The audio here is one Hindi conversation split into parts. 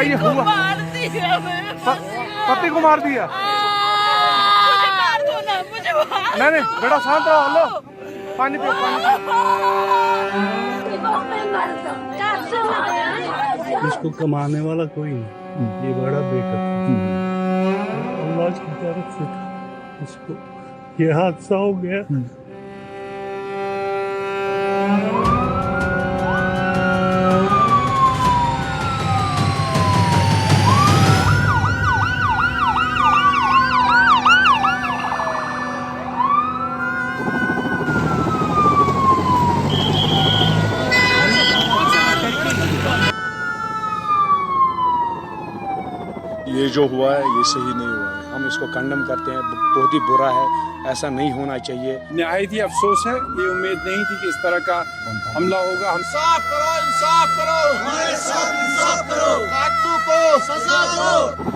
ये हुआ? पति को मार दिया? नहीं नहीं बेटा शांत रहो। लो पानी पियो, पानी पियो। इसको कमाने वाला कोई नहीं, ये बड़ा बेटा अल्लाह की तरफ से था, इसको ये हादसा हो गया। ये जो हुआ है ये सही नहीं हुआ है, हम इसको कंडम करते हैं, बहुत ही बुरा है, ऐसा नहीं होना चाहिए। निहायत ही अफसोस है, ये उम्मीद नहीं थी कि इस तरह का हमला होगा। हम इंसाफ करो, इंसाफ करो, हमारे साथ इंसाफ करो, कातलों को सजा दो।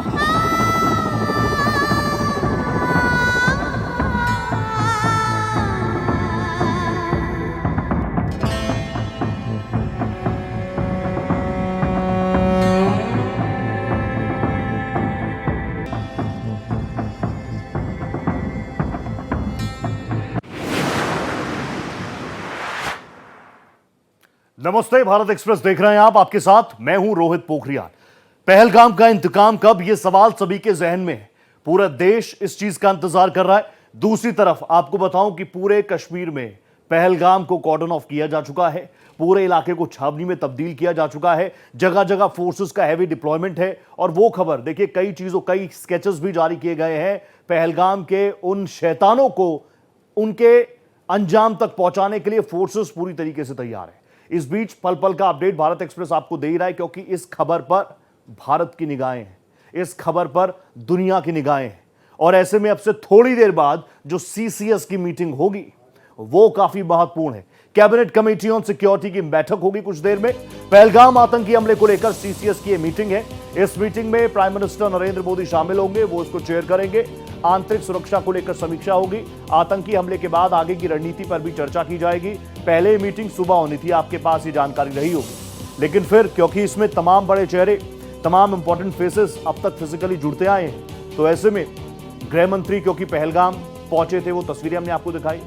नमस्ते, भारत एक्सप्रेस देख रहे हैं आप, आपके साथ मैं हूं रोहित पोखरियाल। पहलगाम का इंतकाम कब, यह सवाल सभी के जहन में है। पूरा देश इस चीज का इंतजार कर रहा है। दूसरी तरफ आपको बताऊं कि पूरे कश्मीर में पहलगाम को कॉर्डन ऑफ किया जा चुका है, पूरे इलाके को छावनी में तब्दील किया जा चुका है, जगह जगह फोर्सेस का हैवी डिप्लॉयमेंट है। और वो खबर देखिए, कई स्केचेस भी जारी किए गए हैं पहलगाम के उन शैतानों को उनके अंजाम तक पहुंचाने के लिए फोर्सेस पूरी तरीके से तैयार है। इस बीच पल पल का अपडेट भारत एक्सप्रेस आपको दे ही रहा है, क्योंकि इस खबर पर भारत की निगाहें हैं, इस खबर पर दुनिया की निगाहें हैं। और ऐसे में अब से थोड़ी देर बाद जो सीसीएस की मीटिंग होगी वो काफी महत्वपूर्ण है। कैबिनेट कमेटी ऑन सिक्योरिटी की बैठक होगी कुछ देर में। पहलगाम आतंकी हमले को लेकर सीसीएस की मीटिंग है। इस मीटिंग में प्राइम मिनिस्टर नरेंद्र मोदी शामिल होंगे, वो इसको चेयर करेंगे। आंतरिक सुरक्षा को लेकर समीक्षा होगी। आतंकी हमले के बाद आगे की रणनीति पर भी चर्चा की जाएगी। पहले मीटिंग सुबह होनी थी, आपके पास ये जानकारी रही होगी, लेकिन फिर क्योंकि इसमें तमाम बड़े चेहरे, तमाम इंपॉर्टेंट फेसेस अब तक फिजिकली जुड़ते आए हैं, तो ऐसे में गृह मंत्री क्योंकि पहलगाम पहुंचे थे, वो तस्वीरें हमने आपको दिखाई।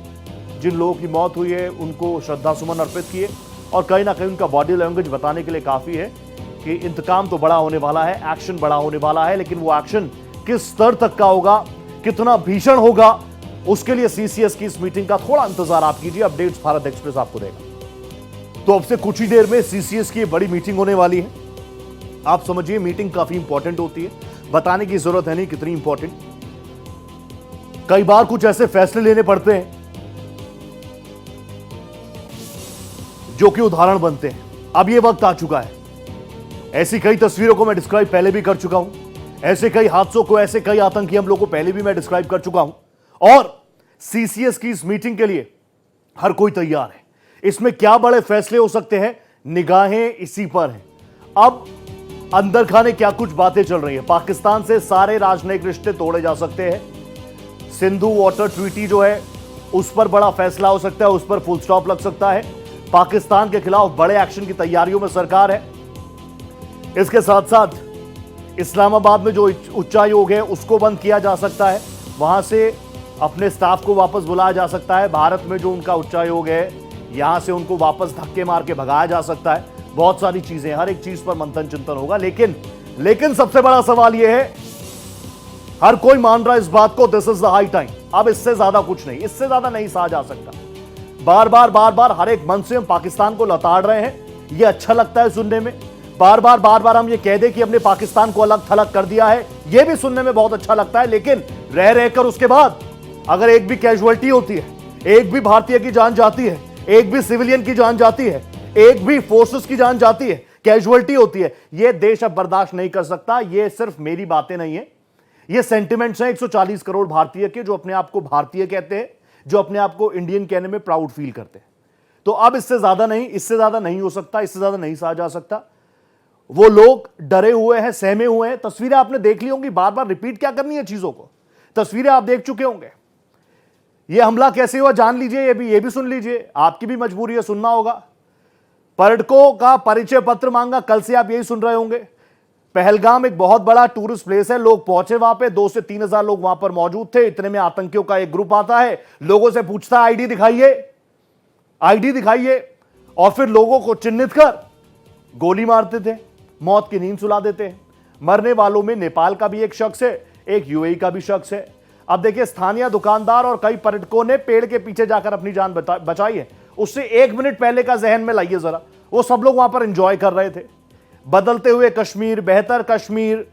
जिन लोगों की मौत हुई है उनको श्रद्धा सुमन अर्पित किए, और कहीं ना कहीं उनका बॉडी लैंग्वेज बताने के लिए काफी है कि इंतकाम तो बड़ा होने वाला है, एक्शन बड़ा होने वाला है, लेकिन वो एक्शन किस स्तर तक का होगा, कितना भीषण होगा, उसके लिए सीसीएस की इस मीटिंग का थोड़ा इंतजार आप कीजिए। अपडेट्स भारत एक्सप्रेस आपको देगा। तो अब से कुछ ही देर में सीसीएस की बड़ी मीटिंग होने वाली है। आप समझिए मीटिंग काफी इंपॉर्टेंट होती है, बताने की जरूरत है नहीं कितनी इंपॉर्टेंट। कई बार कुछ ऐसे फैसले लेने पड़ते हैं जो कि उदाहरण बनते हैं। अब यह वक्त आ चुका है। ऐसी कई तस्वीरों को मैं डिस्क्राइब पहले भी कर चुका हूं, ऐसे कई हादसों को, ऐसे कई आतंकी हमलों को पहले भी मैं डिस्क्राइब कर चुका हूं, और सीसीएस की इस मीटिंग के लिए हर कोई तैयार है। इसमें क्या बड़े फैसले हो सकते हैं, निगाहें इसी पर हैं। अब अंदर खाने क्या कुछ बातें चल रही है। पाकिस्तान से सारे राजनयिक रिश्ते तोड़े जा सकते हैं। सिंधु वाटर ट्रीटी जो है उस पर बड़ा फैसला हो सकता है, उस पर फुल स्टॉप लग सकता है। पाकिस्तान के खिलाफ बड़े एक्शन की तैयारियों में सरकार है। इसके साथ साथ इस्लामाबाद में जो उच्चायोग है उसको बंद किया जा सकता है, वहां से अपने स्टाफ को वापस बुलाया जा सकता है। भारत में जो उनका उच्चायोग है यहां से उनको वापस धक्के मार के भगाया जा सकता है। बहुत सारी चीजें, हर एक चीज पर मंथन चिंतन होगा। लेकिन सबसे बड़ा सवाल यह है, हर कोई मान रहा है इस बात को, this is the high time. अब इससे ज्यादा कुछ नहीं, इससे ज्यादा नहीं सहा जा सकता। बार बार हर एक मन से हम पाकिस्तान को लताड़ रहे हैं, यह अच्छा लगता है सुनने में। बार बार हम ये कह दें कि हमने पाकिस्तान को अलग थलग कर दिया है, यह भी सुनने में बहुत अच्छा लगता है। लेकिन रह रहकर उसके बाद अगर एक भी कैजुअलिटी होती है, एक भी भारतीय की जान जाती है, एक भी सिविलियन की जान जाती है, एक भी फोर्सेस की जान जाती है, कैजुअलिटी होती है, यह देश अब बर्दाश्त नहीं कर सकता। यह सिर्फ मेरी बातें नहीं है, ये सेंटिमेंट्स हैं 140 करोड़ भारतीय के, जो अपने आप को भारतीय कहते हैं, जो अपने आप को इंडियन कहने में प्राउड फील करते हैं। तो अब इससे ज्यादा नहीं हो सकता, इससे ज्यादा नहीं सहा जा सकता। वो लोग डरे हुए हैं, सहमे हुए हैं। तस्वीरें आपने देख ली होंगी, बार बार रिपीट क्या करनी है चीजों को, तस्वीरें आप देख चुके होंगे। ये हमला कैसे हुआ जान लीजिए, ये भी सुन लीजिए, आपकी भी मजबूरी है, सुनना होगा। पर्यटकों का परिचय पत्र मांगा, कल से आप यही सुन रहे होंगे। पहलगाम एक बहुत बड़ा टूरिस्ट प्लेस है, लोग पहुंचे वहां पे, 2 से 3 हजार लोग वहां पर मौजूद थे। इतने में आतंकियों का एक ग्रुप आता है, लोगों से पूछता है आईडी दिखाइए, आईडी दिखाइए, और फिर लोगों को चिन्हित कर गोली मारते थे, मौत की नींद सुला देते हैं। मरने वालों में नेपाल का भी एक शख्स है, एक यूएई का भी शख्स है। अब देखिए, स्थानीय दुकानदार और कई पर्यटकों ने पेड़ के पीछे जाकर अपनी जान बचाई है। उससे 1 मिनट पहले का जहन में लाइए जरा, वो सब लोग वहां पर एंजॉय कर रहे थे। बदलते हुए कश्मीर, बेहतर कश्मीर,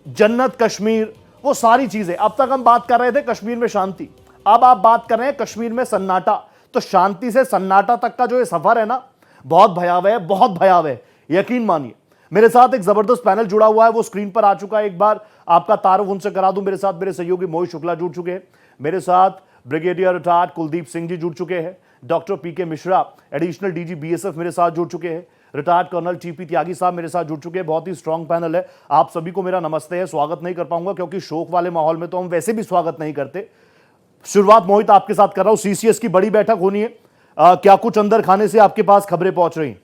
जन्नत कश्मीर, वो सारी चीजें। अब तक हम बात कर रहे थे कश्मीर में शांति, अब आप बात कर रहे हैं कश्मीर में सन्नाटा। तो शांति से सन्नाटा तक का जो ये सफर है ना, बहुत भयावह है, बहुत भयावह है, यकीन मानिए। मेरे साथ एक जबरदस्त पैनल जुड़ा हुआ है, वो स्क्रीन पर आ चुका है। एक बार आपका तारुफ उनसे करा दूं। मेरे साथ मेरे सहयोगी मोहित शुक्ला जुड़ चुके हैं, मेरे साथ ब्रिगेडियर रिटायर्ड कुलदीप सिंह जी जुड़ चुके हैं, डॉक्टर पीके मिश्रा एडिशनल डीजी बीएसएफ मेरे साथ जुड़ चुके हैं, रिटायर्ड कर्नल टीपी त्यागी साहब मेरे साथ जुड़ चुके हैं। बहुत ही स्ट्रांग पैनल है। आप सभी को मेरा नमस्ते है। स्वागत नहीं कर पाऊंगा क्योंकि शोक वाले माहौल में तो हम वैसे भी स्वागत नहीं करते। शुरुआत मोहित आपके साथ कर रहा हूं। सीसीएस की बड़ी बैठक होनी है, क्या कुछ अंदर खाने से आपके पास खबरें पहुंच रही हैं?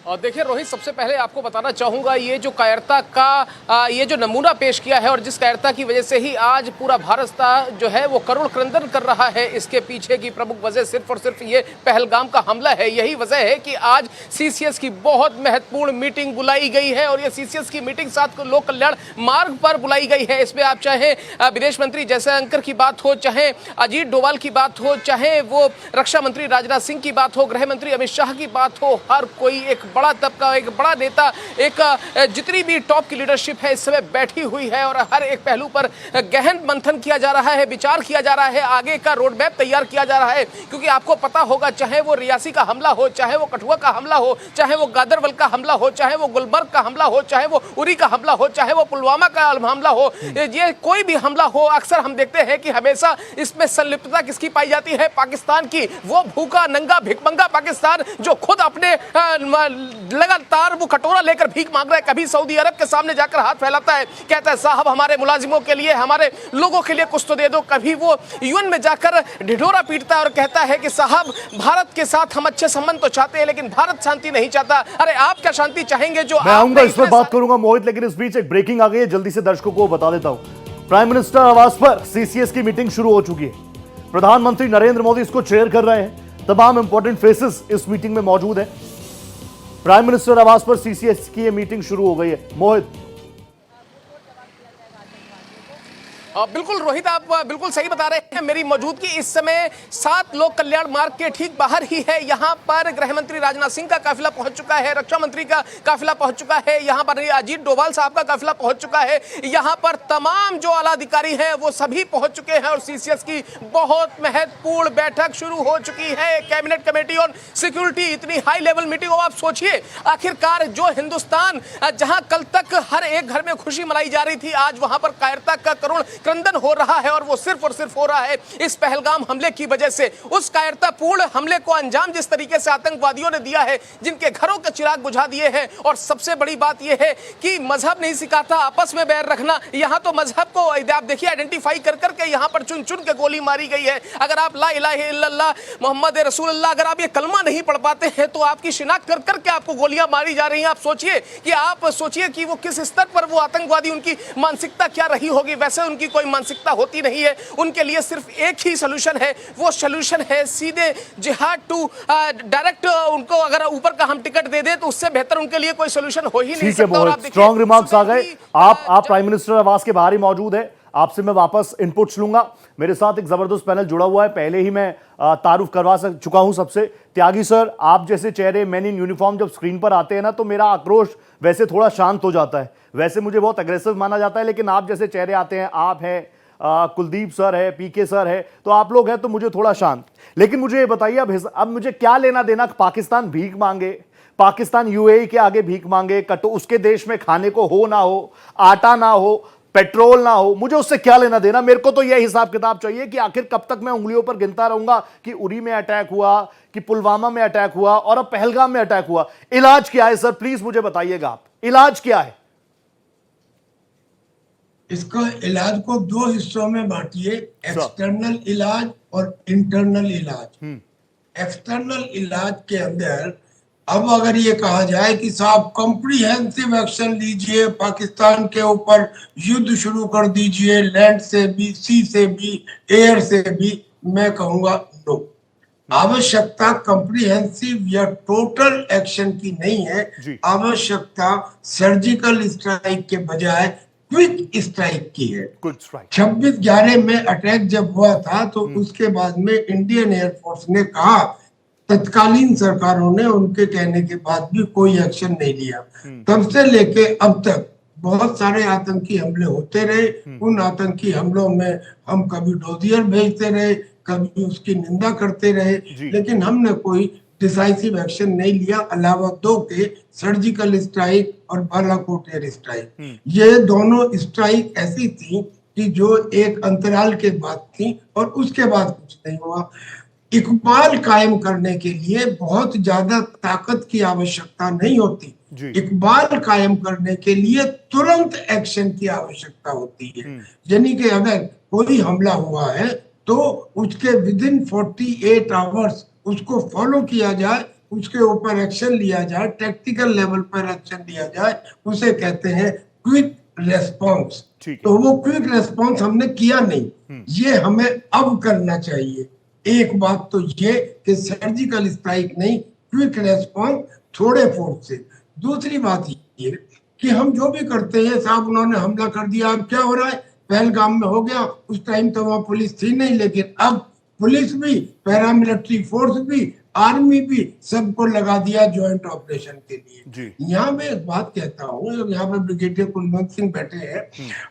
और देखिए रोहित, सबसे पहले आपको बताना चाहूँगा, ये जो कायरता का ये जो नमूना पेश किया है और जिस कायरता की वजह से ही आज पूरा भारत जो है वो करुण क्रंदन कर रहा है, इसके पीछे की प्रमुख वजह सिर्फ और सिर्फ ये पहलगाम का हमला है। यही वजह है कि आज सीसीएस की बहुत महत्वपूर्ण मीटिंग बुलाई गई है और ये सीसीएस की मीटिंग 7 लोक कल्याण मार्ग पर बुलाई गई है। इसमें आप चाहे विदेश मंत्री जयशंकर की बात हो, चाहे अजीत डोभाल की बात हो, चाहे वो रक्षा मंत्री राजनाथ सिंह की बात हो, गृह मंत्री अमित शाह की बात हो, हर कोई एक बड़ा तबका, एक बड़ा नेता, एक जितनी भी टॉप की लीडरशिप है इस समय बैठी हुई है और हर एक पहलू पर गहन मंथन किया जा रहा है, विचार किया जा रहा है, आगे का रोड मैप तैयार किया जा रहा है। क्योंकि आपको पता होगा, चाहे वो रियासी का हमला हो, चाहे वो कठुआ का हमला हो, चाहे वो गादरबल का हमला हो, चाहे वो गुलबर्ग का हमला हो, चाहे वो उरी का हमला हो, चाहे वो पुलवामा का हमला हो, ये कोई भी हमला हो, अक्सर हम देखते हैं कि हमेशा इसमें संलिप्तता किसकी पाई जाती है? पाकिस्तान की। वो भूखा नंगा भिखमंगा पाकिस्तान जो खुद अपने लगातार वो कटोरा लेकर भीख मांग रहा है। कभी सऊदी अरब के सामने जाकर हाथ फैलाता है, कहता है साहब हमारे मुलाजिमों के लिए, हमारे लोगों के लिए कुछ तो दे दो। कभी वो यूएन में जाकर ढिढोरा पीटता है और कहता है कि साहब भारत के साथ हम अच्छे संबंध तो चाहते हैं लेकिन भारत शांति नहीं चाहता। अरे आप क्या शांति चाहेंगे? जो मैं आऊंगा इस पर बात करूंगा मोहित, लेकिन इस बीच एक ब्रेकिंग आ गई है, जल्दी से दर्शकों को बता देता हूं। प्राइम मिनिस्टर आवास पर सीसीएस की मीटिंग शुरू हो चुकी है। प्रधानमंत्री नरेंद्र मोदी इसको चेयर कर रहे हैं। तमाम इंपॉर्टेंट फेसेस इस मीटिंग में मौजूद है। प्राइम मिनिस्टर आवास पर सीसीएस की ये मीटिंग शुरू हो गई है। मोहित, बिल्कुल रोहित, आप बिल्कुल सही बता रहे हैं। मेरी मौजूदगी इस समय 7 लोक कल्याण मार्ग के ठीक बाहर ही है। यहाँ पर गृह मंत्री राजनाथ सिंह का काफिला पहुंच चुका है, रक्षा मंत्री का काफिला पहुंच चुका है, यहाँ पर अजीत डोभाल साहब का काफिला पहुंच चुका है। यहाँ पर तमाम जो आला अधिकारी हैं वो सभी पहुंच चुके हैं और सीसीएस की बहुत महत्वपूर्ण बैठक शुरू हो चुकी है। कैबिनेट कमेटी ऑन सिक्योरिटी, इतनी हाई लेवल मीटिंग हो। आप सोचिए, आखिरकार जो हिंदुस्तान जहां कल तक हर एक घर में खुशी मनाई जा रही थी, आज वहां पर कायरता का करुण क्रंदन हो रहा है और वो सिर्फ और सिर्फ हो रहा है इस पहलगाम हमले की वजह से। उस कायरतापूर्ण हमले को अंजाम जिस तरीके से आतंकवादियों ने दिया है, जिनके घरों के चिराग बुझा दिए हैं, और सबसे बड़ी बात यह है कि मजहब नहीं सिखाता आपस में बैर रखना। यहां तो मजहब को आप देखिए आइडेंटिफाई कर करके यहां पर चुन चुन के गोली मारी गई है। अगर आप ला इलाहा इल्लल्लाह मोहम्मद रसूलुल्लाह, अगर आप ये कलमा नहीं पढ़ पाते हैं तो आपकी शिनाख्त कर करके आपको गोलियां मारी जा रही हैं। आप सोचिए कि वो किस स्तर पर वो आतंकवादी, उनकी मानसिकता क्या रही होगी। वैसे उनकी कोई मानसिकता होती नहीं है, उनके लिए सिर्फ एक ही सलूशन है, वो सलूशन है सीधे जिहाद टू डायरेक्ट। उनको अगर ऊपर का हम टिकट दे दें तो उससे बेहतर उनके लिए कोई सलूशन हो ही नहीं सकता। और आप स्ट्रॉन्ग रिमार्क्स आ गए। आप प्राइम मिनिस्टर आवास के बाहर ही मौजूद है, आपसे मैं वापस इनपुट्स लूंगा। मेरे साथ एक जबरदस्त पैनल जुड़ा हुआ है, पहले ही मैं तारुफ करवा चुका हूं सबसे। त्यागी सर, आप जैसे चेहरे मैन इन यूनिफॉर्म जब स्क्रीन पर आते हैं ना, तो मेरा आक्रोश वैसे थोड़ा शांत हो जाता है। वैसे मुझे बहुत अग्रेसिव माना जाता है, लेकिन आप जैसे चेहरे आते हैं, आप हैं, कुलदीप सर है, पीके सर है, तो आप लोग हैं तो मुझे थोड़ा शांत। लेकिन मुझे ये बताइए, अब मुझे क्या लेना देना? पाकिस्तान भीख मांगे, पाकिस्तान यूएई के आगे भीख मांगे, उसके देश में खाने को हो ना हो, आटा ना हो, पेट्रोल ना हो, मुझे उससे क्या लेना देना? मेरे को तो यह हिसाब किताब चाहिए कि आखिर कब तक मैं उंगलियों पर गिनता रहूंगा कि उरी में अटैक हुआ, कि पुलवामा में अटैक हुआ और अब पहलगाम में अटैक हुआ। इलाज क्या है सर? प्लीज मुझे बताइएगा आप, इलाज क्या है? इसको इलाज को 2 हिस्सों में बांटिए, एक्सटर्नल इलाज और इंटरनल इलाज। एक्सटर्नल इलाज के अंदर अब अगर ये कहा जाए कि साहब कॉम्प्रिहेंसिव एक्शन लीजिए, पाकिस्तान के ऊपर युद्ध शुरू कर दीजिए, लैंड से भी, सी से भी, एयर से भी, मैं कहूंगा नो। आवश्यकता कॉम्प्रिहेंसिव या टोटल एक्शन की नहीं है, आवश्यकता सर्जिकल स्ट्राइक के बजाय क्विक स्ट्राइक की है। 26/11 में अटैक जब हुआ था तो उसके बाद में इंडियन एयरफोर्स ने कहा, तत्कालीन सरकारों ने उनके कहने के बाद भी कोई एक्शन नहीं लिया। तब से लेके अब तक बहुत सारे आतंकी हमले होते रहे। उन आतंकी हमलों में हम कभी डोजियर भेजते रहे, कभी उसकी निंदा करते रहे, लेकिन हमने कोई डिसाइसिव एक्शन नहीं लिया, अलावा 2 के सर्जिकल स्ट्राइक और बालाकोट एयर स्ट्राइक। ये दोनों स्ट्राइक ऐसी थी कि जो एक अंतराल के बाद थी और उसके बाद कुछ नहीं हुआ। इकबाल कायम करने के लिए बहुत ज्यादा ताकत की आवश्यकता नहीं होती, इकबाल कायम करने के लिए तुरंत एक्शन की आवश्यकता होती है। यानी कि अगर कोई हमला हुआ है तो उसके विदिन 48 आवर्स उसको फॉलो किया जाए, उसके ऊपर एक्शन लिया जाए, टैक्टिकल लेवल पर एक्शन लिया जाए, उसे कहते हैं क्विक रेस्पॉन्स। तो वो क्विक रेस्पॉन्स हमने किया नहीं, ये हमें अब करना चाहिए। एक बात तो ये कि सर्जिकल स्ट्राइक नहीं, क्विक रेस्पॉन्स थोड़े फोर्स से। दूसरी बात ये कि हम जो भी करते हैं, साहब उन्होंने हमला कर दिया, अब क्या हो रहा है, पहलगाम में हो गया, उस टाइम तो वहां पुलिस थी नहीं, लेकिन अब पुलिस भी, पैरामिलिट्री फोर्स भी, आर्मी भी, सबको लगा दिया ज्वाइंट ऑपरेशन के लिए। यहाँ मैं एक बात कहता हूँ, यहाँ पे ब्रिगेडियर कुलवंत सिंह बैठे हैं,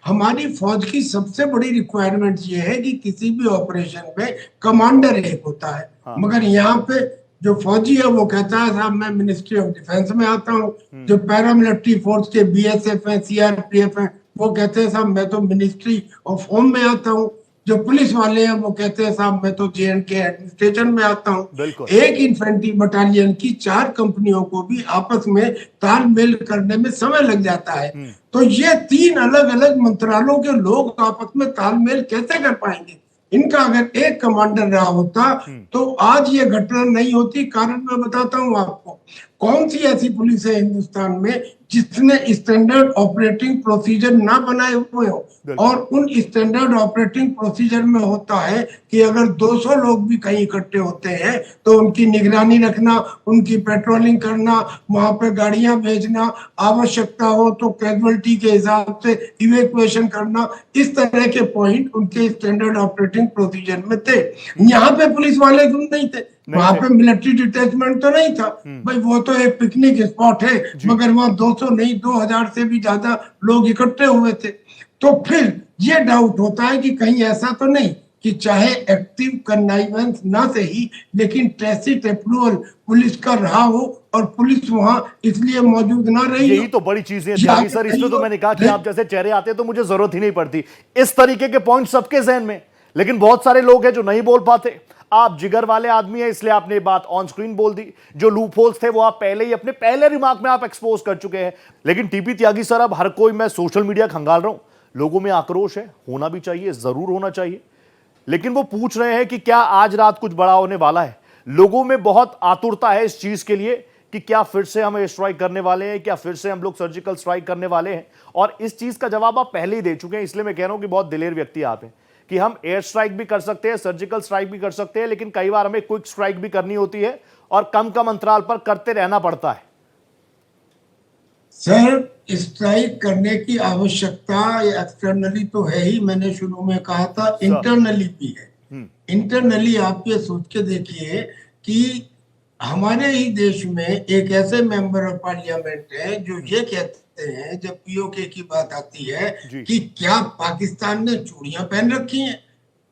हमारी फौज की सबसे बड़ी रिक्वायरमेंट ये है कि किसी भी ऑपरेशन में कमांडर एक होता है, मगर यहाँ पे जो फौजी है वो कहता है साहब मैं मिनिस्ट्री ऑफ डिफेंस में आता हूँ, जो पैरामिलिट्री फोर्स के BSF है, CRPF है, वो कहते हैं साहब मैं तो मिनिस्ट्री ऑफ होम में आता हूँ, जो पुलिस वाले हैं वो कहते हैं साहब मैं तो J&K एडमिनिस्ट्रेशन में आता हूँ। एक इन्फेंट्री बटालियन की 4 कंपनियों को भी आपस में तालमेल करने में समय लग जाता है, तो ये 3 अलग अलग मंत्रालयों के लोग आपस में तालमेल कैसे कर पाएंगे? इनका अगर एक कमांडर रहा होता तो आज ये घटना नहीं होती। कारण मैं बताता हूँ आपको, कौन सी ऐसी पुलिस है हिंदुस्तान में जिसने स्टैंडर्ड ऑपरेटिंग प्रोसीजर ना बनाए हुए हो, और उन स्टैंडर्ड ऑपरेटिंग प्रोसीजर में होता है कि अगर 200 लोग भी कहीं इकट्ठे होते हैं तो उनकी निगरानी रखना, उनकी पेट्रोलिंग करना, वहां पे गाड़ियां भेजना, आवश्यकता हो तो कैजुअलिटी के हिसाब से इवैक्यूएशन करना, इस तरह के पॉइंट उनके स्टैंडर्ड ऑपरेटिंग प्रोसीजर में थे। यहाँ पे पुलिस वाले क्यों नहीं थे? वहां पे मिलिट्री डिटैचमेंट तो नहीं था भाई, वो तो एक पिकनिक स्पॉट है, मगर वहां 200 नहीं 2000 से भी ज्यादा लोग इकट्ठे हुए थे। तो फिर ये डाउट होता है कि कहीं ऐसा तो नहीं कि चाहे एक्टिव कन्नाइवेंस ना सही, लेकिन टैसिट अप्रूवल पुलिस का रहा हो और पुलिस वहां इसलिए मौजूद ना रही। यही तो बड़ी चीज है सर, इसलिए तो मैंने कहा कि आप जैसे चेहरे आते तो मुझे जरूरत ही नहीं पड़ती। इस तरीके के पॉइंट सबके जहन में, लेकिन बहुत सारे लोग हैं जो नहीं बोल पाते। आप जिगर वाले आदमी हैं इसलिए आपने बात ऑन स्क्रीन बोल दी, जो लूप होल्स थे वो आप पहले ही अपने पहले रिमार्क में आप एक्सपोज कर चुके हैं। लेकिन टीपी त्यागी सर, अब हर कोई, मैं सोशल मीडिया खंगाल रहा हूं, लोगों में आक्रोश है, होना भी चाहिए, जरूर होना चाहिए, लेकिन वो पूछ रहे हैं कि क्या आज रात कुछ बड़ा होने वाला है। लोगों में बहुत आतुरता है इस चीज के लिए कि क्या फिर से हम स्ट्राइक करने वाले हैं, क्या फिर से हम लोग सर्जिकल स्ट्राइक करने वाले हैं, और इस चीज का जवाब आप पहले ही दे चुके हैं। इसलिए मैं कह रहा हूं कि बहुत दिलेर व्यक्ति आप हैं कि हम एयर स्ट्राइक भी कर सकते हैं, सर्जिकल स्ट्राइक भी कर सकते हैं, लेकिन कई बार हमें क्विक स्ट्राइक भी करनी होती है और कम कम अंतराल पर करते रहना पड़ता है। सर, स्ट्राइक करने की आवश्यकता एक्सटर्नली तो है ही, मैंने शुरू में कहा था, इंटरनली भी है। इंटरनली आप ये सोच के देखिए कि हमारे ही देश में एक ऐसे मेंबर ऑफ पार्लियामेंट है जो ये कहते हैं जब POK की बात आती है कि क्या पाकिस्तान ने चूड़ियां पहन रखी हैं,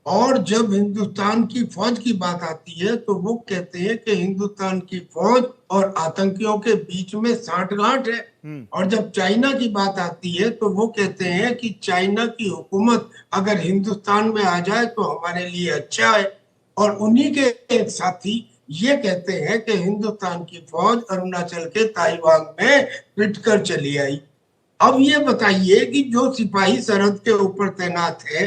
और जब हिंदुस्तान की फौज की बात आती है तो वो कहते हैं कि हिंदुस्तान की फौज और आतंकियों के बीच में सांठगांठ है, और जब चाइना की बात आती है तो वो कहते हैं कि चाइना की हुकूमत अगर हिंदुस्तान में आ जाए तो हमारे लिए अच्छा है, और उन्हीं के एक साथी ये कहते हैं कि हिंदुस्तान की फौज अरुणाचल के ताइवान में पिटकर चली आई। अब ये बताइए कि जो सिपाही सरहद के ऊपर तैनात है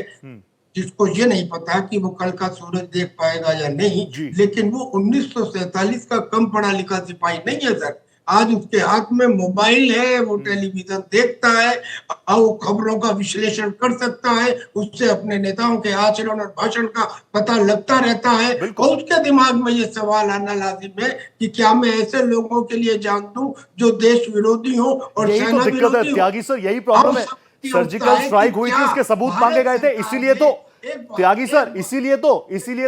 जिसको ये नहीं पता कि वो कल का सूरज देख पाएगा या नहीं, जी। लेकिन वो 1947 का कम पढ़ा लिखा सिपाही नहीं है सर। आज उसके हाथ में मोबाइल है, वो टेलीविजन देखता है और वो खबरों का विश्लेषण कर सकता है, उससे अपने नेताओं के आचरण और भाषण का पता लगता रहता है और उसके दिमाग में ये सवाल आना लाजिम है कि क्या मैं ऐसे लोगों के लिए जान दूं जो देश विरोधी हो और यही तो दिक्कत है त्यागी सर, यही प्रॉब्लम है। सर्जिकल स्ट्राइक हुई थी, उसके सबूत मांगे गए थे, इसीलिए तो त्यागी सर, इसीलिए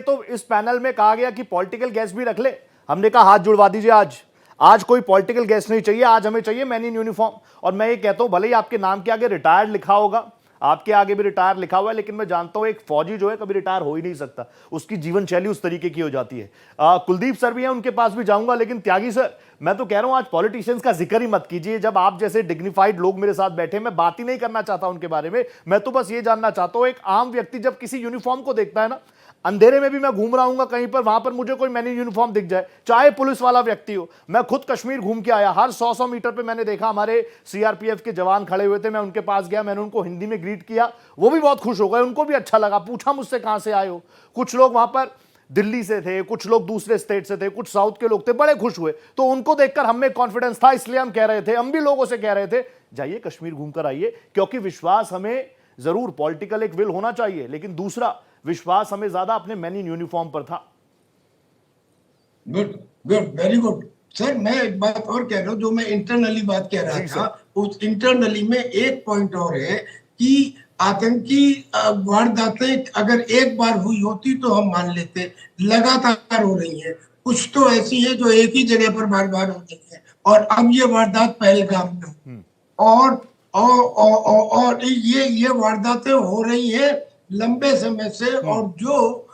तो इस पैनल में कहा गया कि पॉलिटिकल गैस भी रख ले। हमने कहा हाथ जुड़वा दीजिए, आज कोई पॉलिटिकल गैस नहीं चाहिए, आज हमें चाहिए मैन इन यूनिफॉर्म। और मैं ये कहता हूं भले ही आपके नाम के आगे रिटायर्ड लिखा होगा, आपके आगे भी रिटायर लिखा हुआ है, लेकिन मैं जानता हूं एक फौजी जो है कभी रिटायर हो ही नहीं सकता, उसकी जीवन शैली उस तरीके की हो जाती है। कुलदीप सर भी हैं, उनके पास भी जाऊंगा, लेकिन त्यागी सर मैं तो कह रहा हूं आज पॉलिटिशियंस का जिक्र ही मत कीजिए। जब आप जैसे डिग्निफाइड लोग मेरे साथ बैठे, मैं बात ही नहीं करना चाहता उनके बारे में, मैं तो बस ये जानना चाहता हूं एक आम व्यक्ति जब किसी यूनिफॉर्म को देखता है ना, अंधेरे में भी मैं घूम रहा हूं कहीं पर, वहां पर मुझे कोई मैन इन यूनिफॉर्म दिख जाए, चाहे पुलिस वाला व्यक्ति हो। मैं खुद कश्मीर घूम के आया, हर 100 मीटर पे मैंने देखा हमारे सीआरपीएफ के जवान खड़े हुए थे, मैं उनके पास गया, मैंने उनको हिंदी में ग्रीट किया, वो भी बहुत खुश हो गए, उनको भी अच्छा लगा, पूछा मुझसे कहां से आए हो। कुछ लोग वहां पर दिल्ली से थे, कुछ लोग दूसरे स्टेट से थे, कुछ साउथ के लोग थे, बड़े खुश हुए। तो उनको देखकर हमें कॉन्फिडेंस था, इसलिए हम कह रहे थे, हम भी लोगों से कह रहे थे जाइए कश्मीर घूमकर आइए, क्योंकि विश्वास हमें जरूर पॉलिटिकल एक विल होना चाहिए, लेकिन दूसरा विश्वास हमें ज्यादा अपने मैन इन यूनिफॉर्म पर था। Good good, very good sir. मैं एक बात और कह रहा हूँ, जो मैं इंटरनली बात कह रहा था, उस इंटरनली में एक पॉइंट और है कि आतंकी वारदातें अगर एक बार हुई होती तो हम मान लेते, लगातार हो रही है, कुछ तो ऐसी है जो एक ही जगह पर बार बार हो रही है, और अब ये वारदात पहलगाम में और ये वारदातें हो रही है लंबे समय से। और जो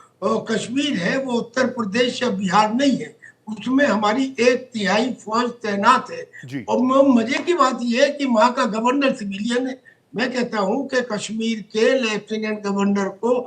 कश्मीर है वो उत्तर प्रदेश या बिहार नहीं है, उसमें हमारी 1/3 फौज तैनात है। और मजे की बात यह है कि वहां का गवर्नर सिविलियन है। मैं कहता हूं कि कश्मीर के लेफ्टिनेंट गवर्नर को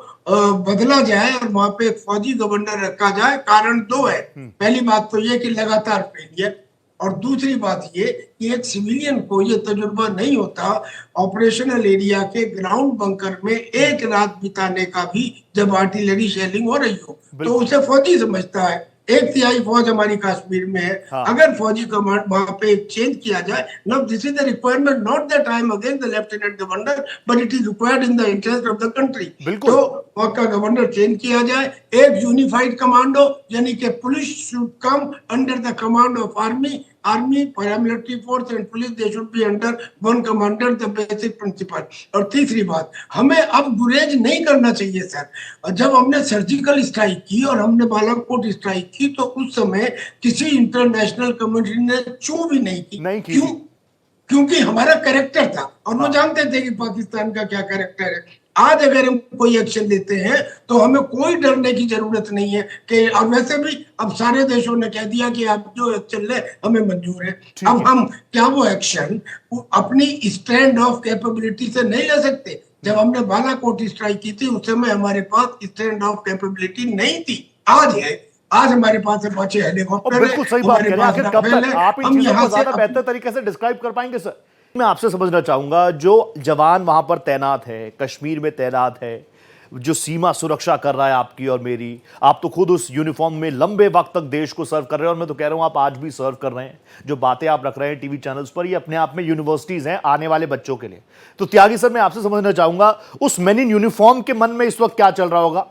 बदला जाए और वहां पे एक फौजी गवर्नर रखा जाए। कारण दो है, पहली बात तो ये कि लगातार फेलियर, और दूसरी बात ये कि एक सिविलियन को ये तजुर्बा नहीं होता ऑपरेशनल एरिया के ग्राउंड बंकर में एक रात बिताने का भी, जब आर्टिलरी शेलिंग हो रही हो, तो उसे फौजी समझता है। 1/3 फौज हमारी कश्मीर में है। अगर फौजी कमांड वहां पे चेंज किया जाए, now this is the requirement, not the time against the lieutenant governor, but it is required in the interest of the country. तो वहां का गवर्नर चेंज किया जाए, एक यूनिफाइड कमांडो, यानी कि police should come under the command of army, paramilitary force and police, they should be under one commander, the basic principle. और तीसरी बात, हमें अब गुरेज नहीं करना चाहिए सर। जब हमने सर्जिकल स्ट्राइक की और हमने बालाकोट स्ट्राइक की, तो उस समय किसी इंटरनेशनल कम्युनिटी ने चू भी नहीं की। क्यों? क्योंकि हमारा कैरेक्टर था और वो जानते थे कि पाकिस्तान का क्या कैरेक्टर है। आज अगर हम कोई एक्शन लेते हैं तो हमें कोई डरने की जरूरत नहीं है कि, और वैसे भी अब सारे देशों ने कह दिया कि आप जो एक्शन ले हमें मंजूर है। अब हम क्या वो एक्शन अपनी स्टैंड ऑफ कैपेबिलिटी से नहीं ले सकते? जब हमने बालाकोट स्ट्राइक की थी उस समय हमारे पास स्टैंड ऑफ कैपेबिलिटी नहीं थी, आज है। आज हमारे पास अपाचे हेलीकॉप्टर है। बिल्कुल सही बात कह रहे हैं। आखिर कब तक आप इन चीजों को ज्यादा बेहतर तरीके से डिस्क्राइब कर पाएंगे सर? मैं आपसे समझना चाहूंगा, जो जवान वहां पर तैनात है, कश्मीर में तैनात है, जो सीमा सुरक्षा कर रहा है आपकी और मेरी, आप तो खुद उस यूनिफॉर्म में लंबे वक्त तक देश को सर्व कर रहे हैं, और मैं तो कह रहा हूं आप आज भी सर्व कर रहे हैं। जो बातें आप रख रहे हैं टीवी चैनल्स पर, ये अपने आप में यूनिवर्सिटीज हैं आने वाले बच्चों के लिए। तो त्यागी सर, मैं आपसे समझना चाहूंगा उस मैन इन यूनिफॉर्म के मन में इस वक्त क्या चल रहा होगा,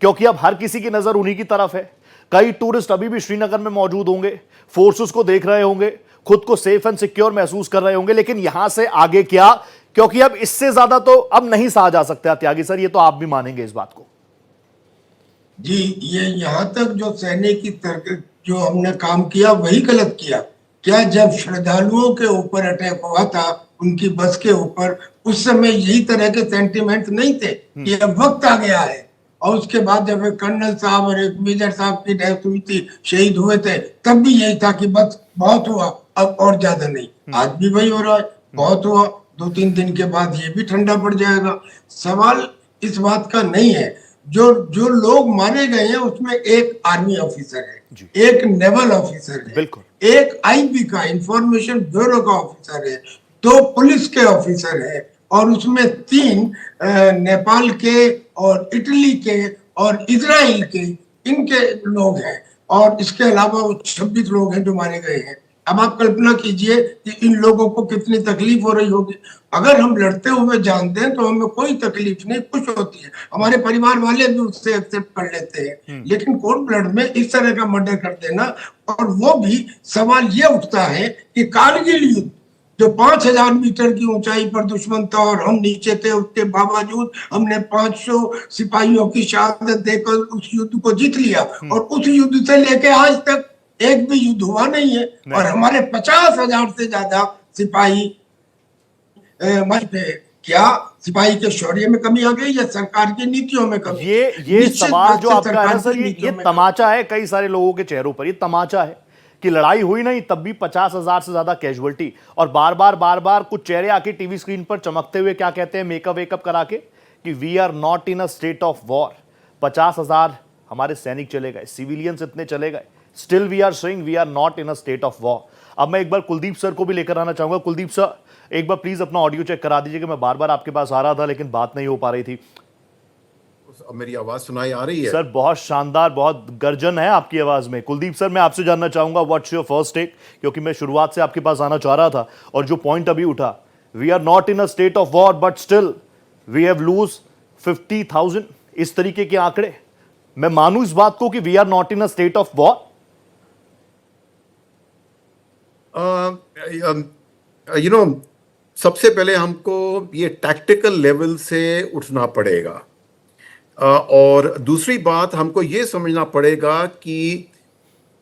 क्योंकि अब हर किसी की नजर उन्हीं की तरफ है। कई टूरिस्ट अभी भी श्रीनगर में मौजूद होंगे, फोर्सेस को देख रहे होंगे, खुद को सेफ एंड सिक्योर महसूस कर रहे होंगे, लेकिन यहां से आगे क्या? क्योंकि अब इससे ज्यादा तो अब नहीं सहा जा सकता। त्यागी सर, ये तो आप भी मानेंगे इस बात को। जी, ये यहाँ तक जो सैनिक की तर्क जो हमने काम किया वही गलत किया क्या? जब श्रद्धालुओं के ऊपर अटैक हुआ था, उनकी बस के ऊपर, उस समय यही तरह के सेंटिमेंट नहीं थे कि अब वक्त आ गया है। और उसके बाद जब एक कर्नल साहब और एक मेजर साहब की डेथ हुई थी, शहीद हुए थे, तब भी यही था कि बस बहुत हुआ, अब और ज्यादा नहीं। आज भी वही हो रहा है, बहुत हुआ, 2-3 दिन के बाद ये भी ठंडा पड़ जाएगा। सवाल इस बात का नहीं है। जो लोग मारे गए हैं उसमें एक आर्मी ऑफिसर है, एक नेवल ऑफिसर है, एक आईबी का इंफॉर्मेशन ब्यूरो का ऑफिसर है, 2 पुलिस के ऑफिसर है, और उसमें 3 नेपाल के और इटली के और इजराइल के, इनके लोग हैं, और इसके अलावा वो 26 लोग हैं जो मारे गए हैं। अब आप कल्पना कीजिए कि इन लोगों को कितनी तकलीफ हो रही होगी। अगर हम लड़ते हुए जानते हैं तो हमें कोई तकलीफ नहीं, खुश होती है, हमारे परिवार वाले भी उससे एक्सेप्ट कर लेते हैं। लेकिन कोल्ड ब्लड में इस तरह का मर्डर कर देना, और वो भी सवाल ये उठता है कि कारगिल युद्ध जो 5000 मीटर की ऊंचाई पर दुश्मन था और हम नीचे थे, उसके बावजूद हमने 500 सिपाहियों की शहादत देकर उस युद्ध को जीत लिया, और उस युद्ध से लेके आज तक एक भी युद्ध हुआ नहीं है, और हमारे 50,000 से ज्यादा सिपाही मर गए। क्या सिपाही के शौर्य में कमी आ गई या सरकार की नीतियों में कमी? ये सवाल जो आपका है ना सर, ये तमाचा है कई सारे लोगों के चेहरों पर। ये तमाचा है कि लड़ाई हुई नहीं तब भी 50,000 से ज्यादा कैजुअल्टी, और बार बार कुछ चेहरे आके टीवी स्क्रीन पर चमकते हुए क्या कहते हैं, मेकअप वेकअप करा के, कि we are not in a state of war. 50,000 हमारे सैनिक चले गए, सिविलियंस इतने चले गए, still we are saying we are not in a state of war. अब मैं एक बार कुलदीप सर को भी लेकर आना चाहूंगा। कुलदीप सर, एक बार प्लीज अपना ऑडियो चेक करा दीजिए कि मैं बार आपके पास आ रहा था लेकिन बात नहीं हो पा रही थी। मेरी आवाज सुनाई आ रही है? सर बहुत शानदार, बहुत गर्जन है आपकी आवाज में। कुलदीप सर, मैं आपसे जानना चाहूंगा व्हाट्स योर फर्स्ट टेक, क्योंकि मैं शुरुआत से आपके पास आना चाह रहा था, और जो पॉइंट अभी उठा, we are not in a state of war but still we have lose 50,000, इस तरीके के आंकड़े, मैं मानूं इस बात को कि we are not in a state of war? सबसे पहले हमको ये टैक्टिकल लेवल से उठना पड़ेगा, और दूसरी बात हमको ये समझना पड़ेगा कि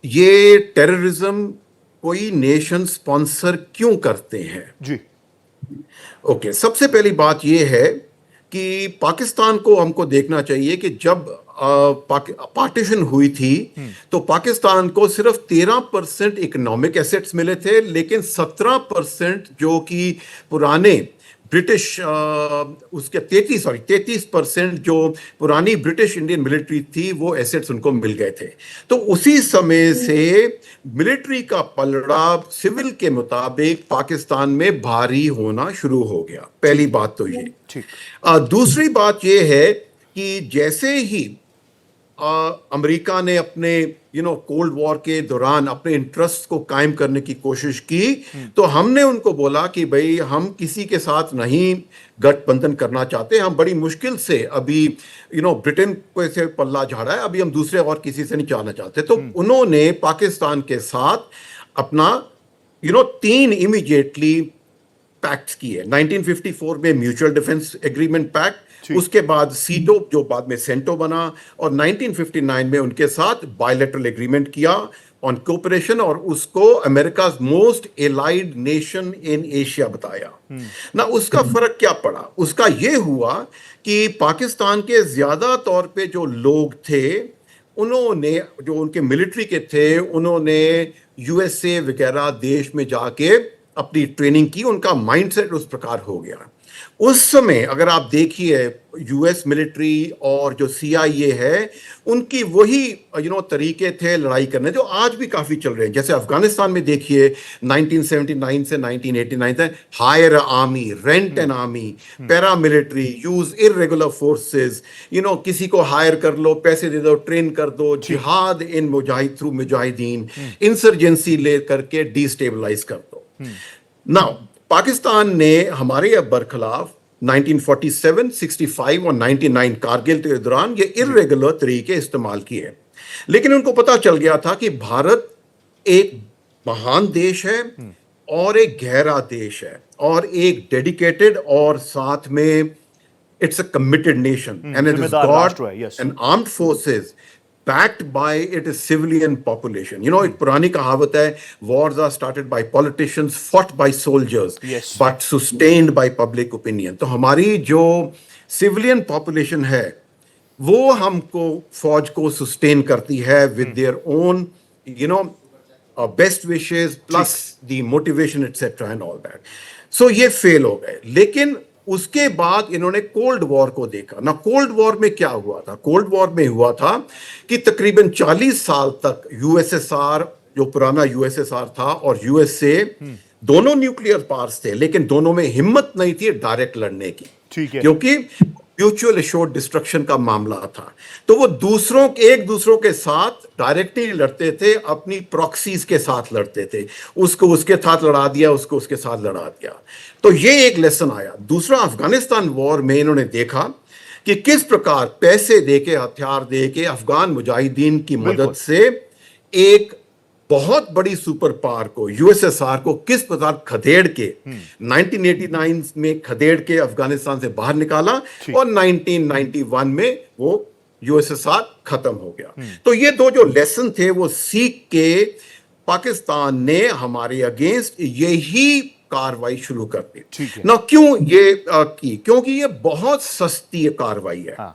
ये टेररिज्म कोई नेशन स्पॉन्सर क्यों करते हैं जी। ओके, सबसे पहली बात ये है कि पाकिस्तान को हमको देखना चाहिए कि जब पार्टीशन हुई थी तो पाकिस्तान को सिर्फ 13% इकोनॉमिक एसेट्स मिले थे, लेकिन 17% जो कि पुराने ब्रिटिश उसके 33% जो पुरानी ब्रिटिश इंडियन मिलिट्री थी वो एसेट्स उनको मिल गए थे। तो उसी समय से मिलिट्री का पलड़ा सिविल के मुताबिक पाकिस्तान में भारी होना शुरू हो गया। पहली बात तो ये। दूसरी बात ये है कि जैसे ही अमेरिका ने अपने कोल्ड वॉर के दौरान अपने इंटरेस्ट को कायम करने की कोशिश की, तो हमने उनको बोला कि भाई हम किसी के साथ नहीं गठबंधन करना चाहते, हम बड़ी मुश्किल से अभी ब्रिटेन को ऐसे पल्ला झाड़ा है, अभी हम दूसरे और किसी से नहीं जाना चाहते। तो उन्होंने पाकिस्तान के साथ अपना 3 इमीडिएटली पैक्ट किए। 1954 में म्यूचुअल डिफेंस एग्रीमेंट पैक्ट, उसके बाद सीटो जो बाद में सेंटो बना, और 1959 में उनके साथ बायलैटरल एग्रीमेंट किया ऑन कोऑपरेशन, और उसको America's most allied nation in Asia बताया ना। उसका फर्क क्या पड़ा? उसका यह हुआ कि पाकिस्तान के ज्यादा तौर पे जो लोग थे, उन्होंने जो उनके मिलिट्री के थे, उन्होंने यूएसए वगैरह देश में जाके अपनी ट्रेनिंग की, उनका माइंडसेट उस प्रकार हो गया। उस समय अगर आप देखिए यूएस मिलिट्री और जो सीआईए है, उनकी वही तरीके थे लड़ाई करने जो आज भी काफी चल रहे हैं। जैसे अफगानिस्तान में देखिए 1979 से 1989 तक, hire army, rent an army, paramilitary, use irregular forces, किसी को हायर कर लो, पैसे दे दो, ट्रेन कर दो, जिहाद इन मुजाहिद थ्रू मुजाहिदीन, इंसर्जेंसी ले करके डिस्टेबलाइज कर दो। नाउ पाकिस्तान ने हमारे बरखिलाफ 1947, 65 और 99 कारगिल के दौरान ये इर्रेगुलर तरीके इस्तेमाल किए, लेकिन उनको पता चल गया था कि भारत एक महान देश है और एक गहरा देश है और एक डेडिकेटेड और साथ में it's a committed nation, and it is got an armed forces backed by its civilian population. एक पुरानी कहावत है, wars are started by politicians, fought by soldiers, but sustained by public opinion. तो हमारी जो civilian population है, वो हमको फौज को sustain करती है with their own, best wishes plus the motivation etc and all that. So ये fail हो गए, लेकिन उसके बाद इन्होंने कोल्ड वॉर को देखा ना। कोल्ड वॉर में क्या हुआ था? कोल्ड वॉर में हुआ था कि तकरीबन 40 साल तक यूएसएसआर, जो पुराना यूएसएसआर था, और यूएसए दोनों न्यूक्लियर पावर्स थे, लेकिन दोनों में हिम्मत नहीं थी डायरेक्ट लड़ने की। ठीक है, क्योंकि म्यूचुअल एश्योर्ड डिस्ट्रक्शन का मामला था। तो वो एक दूसरों के साथ डायरेक्टली लड़ते थे, अपनी प्रॉक्सीज के साथ लड़ते थे, उसको उसके साथ लड़ा दिया, उसको उसके साथ लड़ा दिया। तो ये एक लेसन आया। दूसरा, अफगानिस्तान वॉर में इन्होंने देखा कि किस प्रकार पैसे देके, हथियार देके अफगान मुजाहिदीन की मदद से एक बहुत बड़ी सुपर पावर को, यूएसएसआर को किस प्रकार खदेड़ के 1989 में खदेड़ के अफगानिस्तान से बाहर निकाला और 1991 में वो यूएसएसआर खत्म हो गया। तो ये दो जो लेसन थे वो सीख के पाकिस्तान ने हमारे अगेंस्ट यही कार्रवाई शुरू कर दी ना। क्यों ये की? क्योंकि ये बहुत सस्ती कार्रवाई है।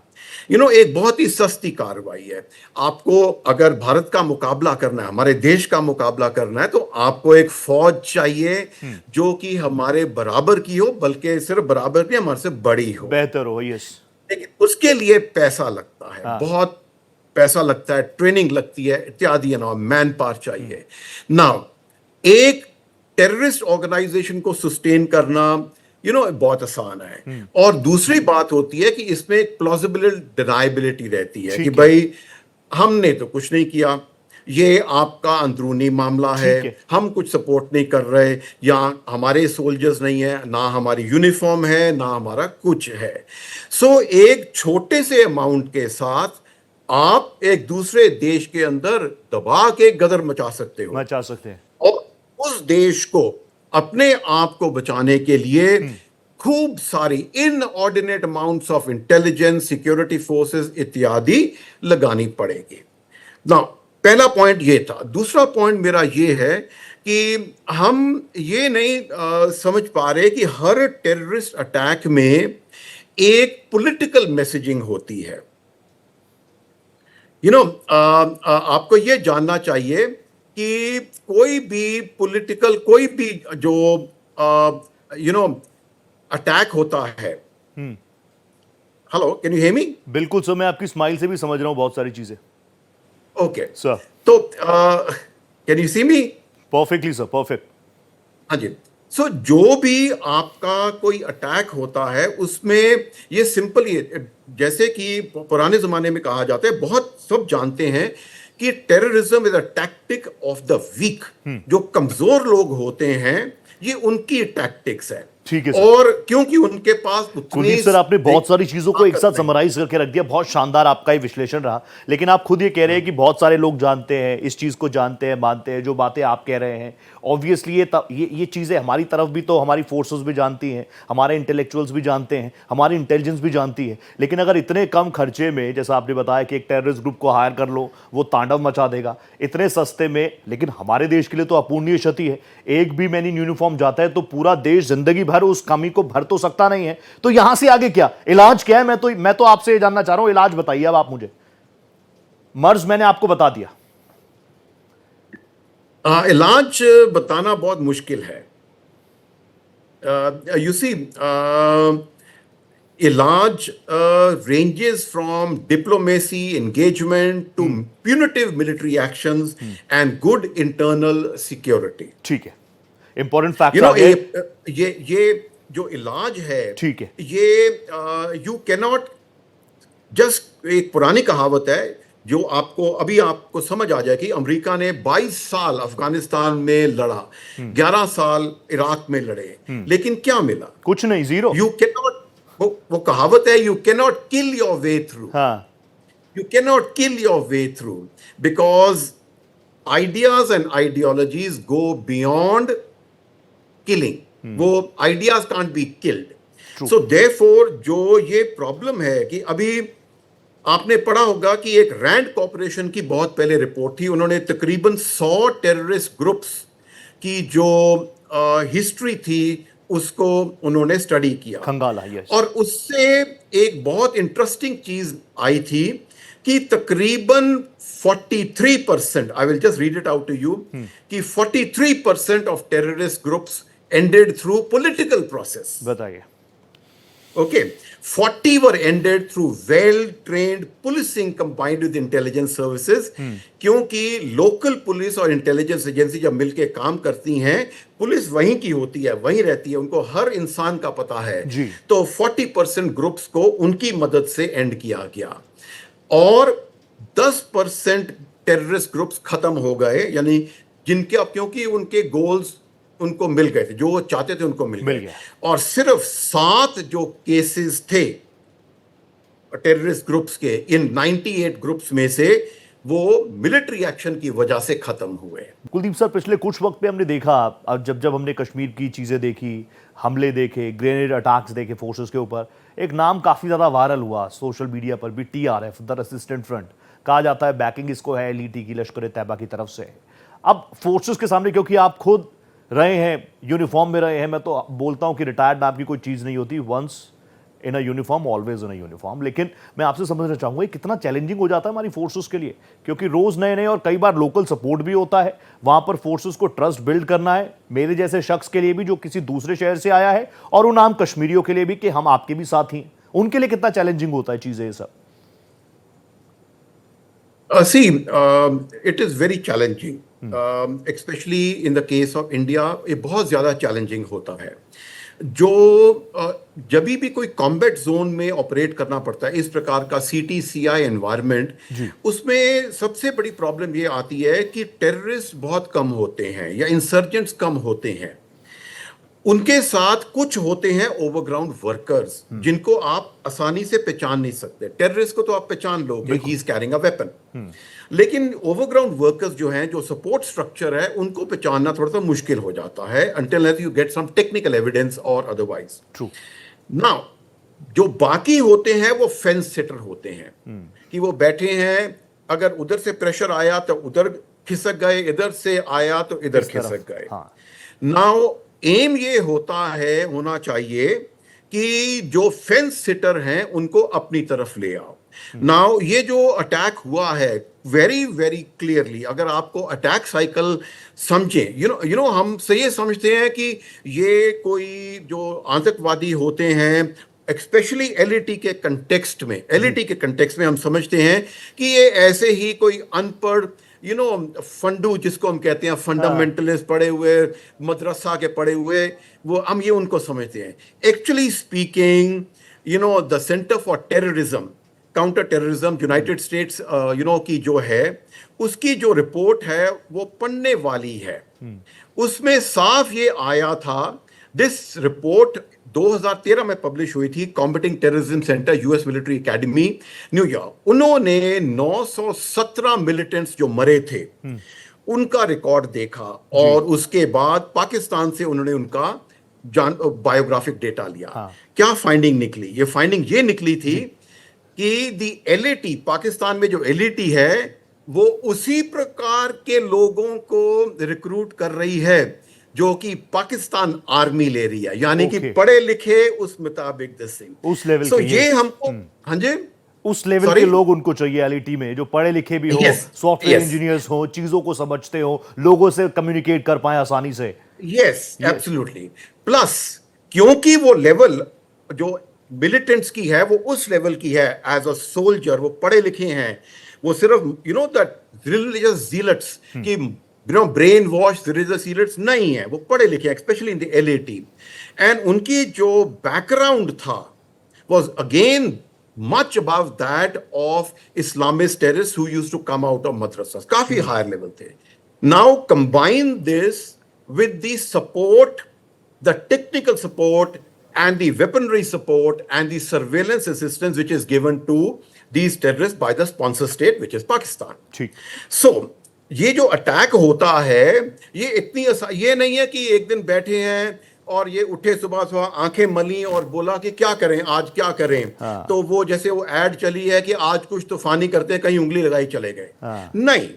एक बहुत ही सस्ती कार्रवाई है। आपको अगर भारत का मुकाबला करना है, हमारे देश का मुकाबला करना है, तो आपको एक फौज चाहिए जो कि हमारे बराबर की हो, बल्कि सिर्फ बराबर नहीं, हमारे से बड़ी हो, बेहतर हो। यस। लेकिन उसके लिए पैसा लगता है, बहुत पैसा लगता है, ट्रेनिंग लगती है इत्यादि, मैन पावर चाहिए ना। एक टेररिस्ट ऑर्गेनाइजेशन को सस्टेन करना बहुत आसान है। और दूसरी बात होती है कि इसमें एक प्लॉजिबल डिनाइबिलिटी रहती है कि भाई हमने तो कुछ नहीं किया, ये आपका अंदरूनी मामला है, हम कुछ सपोर्ट नहीं कर रहे, या हमारे सोल्जर्स नहीं है, ना हमारी यूनिफॉर्म है, ना हमारा कुछ है। सो एक छोटे से अमाउंट के साथ आप एक दूसरे देश के अंदर दबा के गदर मचा सकते हैं, और उस देश को अपने आप को बचाने के लिए खूब सारी inordinate amounts of intelligence, security forces इत्यादि लगानी पड़ेगी ना। पहला पॉइंट ये था। दूसरा पॉइंट मेरा ये है कि हम ये नहीं समझ पा रहे कि हर टेररिस्ट अटैक में एक पॉलिटिकल मैसेजिंग होती है। आपको ये जानना चाहिए कि कोई भी पॉलिटिकल, कोई भी जो अटैक होता है। Hello, can you hear me? बिल्कुल सर, मैं आपकी स्माइल से भी समझ रहा हूं बहुत सारी चीजें। ओके सर, तो can you see me? Perfectly sir, perfect. हाँ जी। सो जो भी आपका कोई अटैक होता है उसमें ये सिंपल ही, जैसे कि पुराने जमाने में कहा जाता है, बहुत सब जानते हैं कि terrorism is a tactic of the weak. जो कमजोर लोग होते हैं ये उनकी टैक्टिक्स है। ठीक है सर। और क्योंकि उनके पास कुलदीप सर, आपने बहुत सारी चीजों को एक साथ समराइज करके रख दिया, बहुत शानदार आपका ये विश्लेषण रहा। लेकिन आप खुद ये कह रहे हैं कि बहुत सारे लोग जानते हैं, इस चीज को जानते हैं, मानते हैं, जो बातें आप कह रहे हैं। ऑब्वियसली ये चीजें हमारी तरफ भी, तो हमारी फोर्सेस भी जानती हैं, हमारे इंटेलेक्चुअल्स भी जानते हैं, हमारी इंटेलिजेंस भी जानती है। लेकिन अगर इतने कम खर्चे में, जैसा आपने बताया कि एक टेररिस्ट ग्रुप को हायर कर लो, वो तांडव मचा देगा, इतने सस्ते में, लेकिन हमारे देश के लिए तो अपूर्णीय क्षति है। एक भी मैन इन यूनिफॉर्म जाता है तो पूरा देश जिंदगी भर उस कमी को भर तो सकता नहीं है। तो यहां से आगे क्या इलाज क्या है? मैं तो आपसे ये जानना चाह रहा हूं, इलाज बताइए अब आप मुझे। मर्ज मैंने आपको बता दिया, इलाज बताना बहुत मुश्किल है। यू सी, इलाज ranges from diplomacy, engagement to punitive military actions and good internal security. ठीक है, इंपॉर्टेंट फैक्ट आ गए। ये जो इलाज है, ठीक है, ये यू कैनॉट जस्ट, एक पुरानी कहावत है जो आपको समझ आ जाए कि अमेरिका ने 22 साल अफगानिस्तान में लड़ा, 11 साल इराक में लड़े, लेकिन क्या मिला? कुछ नहीं, जीरो। यू कैनॉट, वो कहावत है, you cannot kill your way through. You cannot kill your way through because ideas and ideologies go beyond killing. वो ideas can't be killed. So therefore जो ये प्रॉब्लम है कि अभी आपने पढ़ा होगा कि एक रैंड कॉर्पोरेशन की बहुत पहले रिपोर्ट थी, उन्होंने तकरीबन 100 टेररिस्ट ग्रुप्स की जो हिस्ट्री थी उसको उन्होंने स्टडी किया, खंगाला। यस। और उससे एक बहुत इंटरेस्टिंग चीज आई थी कि तकरीबन 43%, I will just read it out to you, कि 43% of terrorist groups ended through political process. बताइए। Okay, 40 were ended through well-trained policing combined with intelligence services. क्योंकि लोकल पुलिस और इंटेलिजेंस एजेंसी जब मिलके काम करती हैं, पुलिस वहीं की होती है, वहीं रहती है, उनको हर इंसान का पता है जी। तो 40% ग्रुप्स को उनकी मदद से एंड किया गया और 10% टेररिस्ट ग्रुप्स खत्म हो गए, यानी जिनके, क्योंकि उनके गोल्स उनको मिल गए थे, जो वो चाहते थे उनको मिल गए। और सिर्फ 7 जो केसेस थे टेररिस्ट ग्रुप्स के, इन 98 ग्रुप्स में से वो मिलिट्री एक्शन की वजह से खत्म हुए। कुलदीप सर, पिछले कुछ वक्त में हमने देखा, जब हमने कश्मीर की चीजें देखी, हमले देखे, ग्रेनेड अटैक्स देखे फोर्सेस के ऊपर, एक नाम काफी ज्यादा वायरल हुआ सोशल मीडिया पर भी, TRF, द रेसिस्टेंट फ्रंट। कहा जाता है बैकिंग इसको है LET की, लश्कर तैयबा की तरफ से। अब फोर्सेस के सामने, क्योंकि आप खुद रहे हैं, यूनिफॉर्म में रहे हैं, मैं तो बोलता हूं कि रिटायर्ड नाम की कोई चीज नहीं होती, once in a uniform always in a uniform. लेकिन मैं आपसे समझना चाहूंगा कितना चैलेंजिंग हो जाता है हमारी फोर्सेस के लिए, क्योंकि रोज नए नए और कई बार लोकल सपोर्ट भी होता है, वहां पर फोर्सेस को ट्रस्ट बिल्ड करना है, मेरे जैसे शख्स के लिए भी जो किसी दूसरे शहर से आया है, और उन आम कश्मीरियों के लिए भी कि हम आपके भी साथी हैं, उनके लिए कितना चैलेंजिंग होता है चीजें ये सब? It is very challenging, especially in the case of India, ये बहुत ज़्यादा चैलेंजिंग होता है। जो जब भी कोई कॉम्बैट जोन में ऑपरेट करना पड़ता है, इस प्रकार का CTCI एनवायरनमेंट, उसमें सबसे बड़ी प्रॉब्लम ये आती है कि टेररिस्ट बहुत कम होते हैं या इंसर्जेंट्स कम होते हैं। उनके साथ कुछ होते हैं ओवरग्राउंड वर्कर्स, जिनको आप आसानी से पहचान नहीं सकते। टेररिस्ट को तो आप पहचान लोगे, he is carrying a weapon, लेकिन ओवरग्राउंड वर्कर्स जो हैं, जो सपोर्ट स्ट्रक्चर है, उनको पहचानना थोड़ा सा मुश्किल हो जाता है until you get some technical evidence or otherwise. True. Now, जो बाकी होते हैं वो फेंस सिटर होते हैं, कि वो बैठे हैं, अगर उधर से प्रेशर आया तो उधर खिसक गए, इधर से आया तो इधर खिसक गए। नाउ एम ये होना चाहिए कि जो फेंस सिटर हैं उनको अपनी तरफ ले आओ। नाउ ये जो अटैक हुआ है, वेरी वेरी क्लियरली, अगर आपको अटैक साइकिल समझें, यू नो हम से ये समझते हैं कि ये कोई जो आतंकवादी होते हैं, एक्सपेशली LET के कंटेक्स्ट में हम समझते हैं कि ये ऐसे ही कोई अनपढ़ फंडू, जिसको हम कहते हैं फंडामेंटलिस्ट, पढ़े हुए, मदरसा के पढ़े हुए, वो हम ये उनको समझते हैं। Actually speaking, the centre for terrorism, counter terrorism, United states की जो है, उसकी जो रिपोर्ट है वो पढ़ने वाली है। उसमें साफ ये आया था, दिस रिपोर्ट 2013 में पब्लिश हुई थी, combating terrorism centre, US military academy, New York. उन्होंने 917 मिलिटेंट्स जो मरे थे उनका रिकॉर्ड देखा, और उसके बाद पाकिस्तान से उन्होंने उनका बायोग्राफिक डेटा लिया। क्या फाइंडिंग निकली? ये फाइंडिंग ये निकली थी कि दी LET, पाकिस्तान में जो LET है, वो उसी प्रकार के लोगों को रिक्रूट कर रही है जो कि पाकिस्तान आर्मी ले रही है, यानी कि पढ़े लिखे उस मुताबिक उस लेवल के ये हमको, हाँ जी, उस लेवल के लोग उनको चाहिए LET में, जो पढ़े लिखे भी हो, सॉफ्टवेयर इंजीनियर्स हो, चीजों को समझते हो, लोगों से कम्युनिकेट कर पाए आसानी से। Yes, absolutely. प्लस क्योंकि वो लेवल जो मिलिटेंट्स की है, वो उस लेवल की है, एज अ सोल्जर वो पढ़े लिखे हैं, वो सिर्फ द रिलीजियस ज़ीलट्स की ब्रेन वॉश रिलीजियस ज़ीलट्स नहीं है, वो पढ़े लिखे, specially in the LET। And उनकी जो बैकग्राउंड था was again much above that of Islamist terrorists who used to come out of madrasas, काफी higher level थे। Now combine this with the support, the technical support and the weaponry support and the surveillance assistance which is given to these terrorists by the sponsor state, which is Pakistan. So ये जो अटैक होता है, ये इतनी ये नहीं है कि एक दिन बैठे हैं और ये उठे सुबह आंखें मली और बोला कि क्या करें, आज क्या करें। तो वो जैसे वो ऐड चली है कि आज कुछ तूफानी करते हैं, कहीं उंगली लगाई चले गए। नहीं,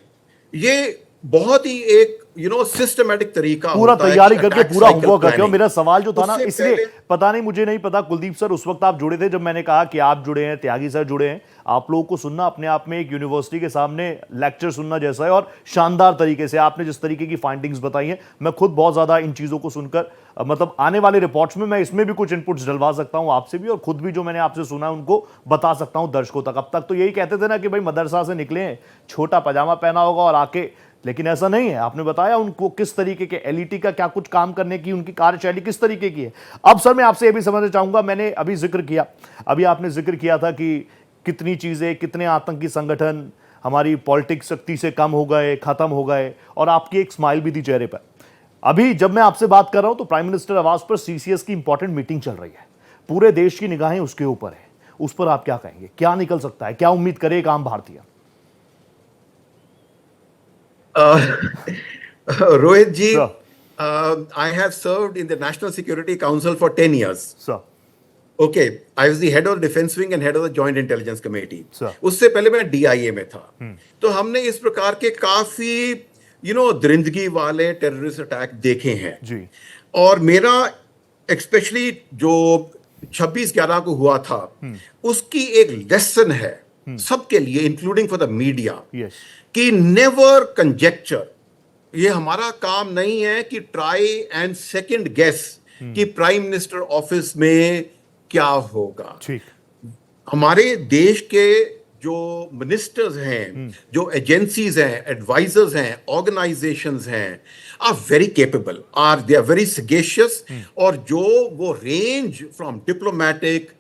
ये बहुत ही एक सिस्टमैटिक तरीका पूरा होता है तैयारी कि करके attack पूरा cycle होमवर्क करके। और planning। मेरा सवाल जो था ना, उससे इसलिए पहले- पता नहीं, मुझे नहीं पता कुलदीप सर उस वक्त आप जुड़े थे जब मैंने कहा कि आप जुड़े हैं, त्यागी सर जुड़े हैं। आप लोगों को सुनना अपने आप में एक यूनिवर्सिटी के सामने लेक्चर सुनना जैसा है, और शानदार तरीके से आपने जिस तरीके की फाइंडिंग्स बताई हैं, मैं खुद बहुत ज्यादा इन चीजों को सुनकर मतलब आने वाले रिपोर्ट्स में मैं इसमें भी कुछ इनपुट्स डलवा सकता हूं आपसे भी, और खुद भी जो मैंने आपसे सुना उनको बता सकता हूं दर्शकों तक। अब तक तो यही कहते थे ना कि भाई मदरसा से निकले हैं, छोटा पजामा पहना होगा और आके, लेकिन ऐसा नहीं है। आपने बताया उनको किस तरीके के एलईटी का क्या कुछ काम करने की उनकी कार्यशैली किस तरीके की है। अब सर मैं आपसे यह भी समझना चाहूंगा, मैंने अभी जिक्र किया, अभी आपने जिक्र किया था कि कितनी चीजें, कितने आतंकी संगठन हमारी पॉलिटिक्स शक्ति से कम हो गए, खत्म हो गए, और आपकी एक स्माइल भी थी चेहरे पर। अभी जब मैं आपसे बात कर रहा हूं तो प्राइम मिनिस्टर आवास पर सीसीएस की इंपॉर्टेंट मीटिंग चल रही है, पूरे देश की निगाहें उसके ऊपर है। उस पर आप क्या कहेंगे, क्या निकल सकता है, क्या उम्मीद करे एक आम भारतीय? Rohit ji, Sir. I have served in the National Security Council for 10 years. Sir, Okay, I was the head of the defense wing and head of the Joint Intelligence Committee. Sir. उससे पहले मैं DIA में था। तो हमने इस प्रकार के काफी दरिंदगी वाले टेररिस्ट अटैक देखे हैं जी। और मेरा एक्सपेशली जो 26/11 को हुआ था, उसकी एक लेसन है सबके लिए, including for the media, yes, कि नेवर कंजेक्चर। ये हमारा काम नहीं है कि ट्राई एंड सेकंड गेस कि प्राइम मिनिस्टर ऑफिस में क्या होगा। ठीक, हमारे देश के जो मिनिस्टर्स हैं, जो एजेंसीज हैं, एडवाइजर्स हैं, ऑर्गेनाइजेशंस हैं, are very capable, they are very sagacious, और जो वो range from diplomatic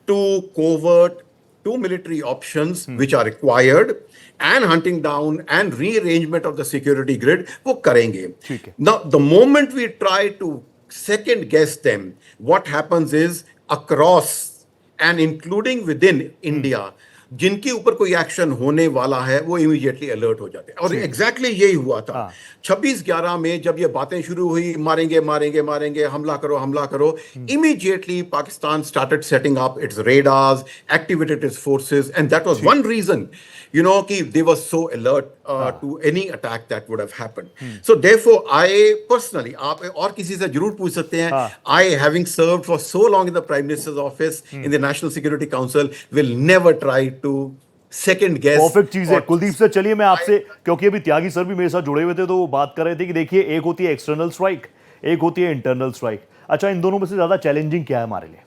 to covert to military options which are required and hunting down and rearrangement of the security grid, वो करेंगे। ठीक है। Now, the moment we try to second guess them, what happens is across and including within India, जिनके ऊपर कोई एक्शन होने वाला है वो इमीडिएटली अलर्ट हो जाते हैं। और एग्जैक्टली यही हुआ था 26/11 में, जब ये बातें शुरू हुई, मारेंगे मारेंगे मारेंगे, हमला करो, immediately Pakistan started setting up its radars, activated its forces, and that was one reason कि they were so alert to any attack that would have happened. So therefore, I personally, आप और किसी से जरूर पूछ सकते हैं, I having served for so long in the Prime Minister's office in the National Security Council will never try to second guess. Perfect चीज है। कुलदीप सर, चलिए मैं आपसे, क्योंकि अभी त्यागी सर भी मेरे साथ जुड़े हुए थे, तो वो बात कर रहे थे कि देखिए, एक होती है एक्सटर्नल स्ट्राइक, एक होती है इंटरनल स्ट्राइक। अच्छा, इन दोनों में से ज्यादा चैलेंजिंग क्या है हमारे लिए?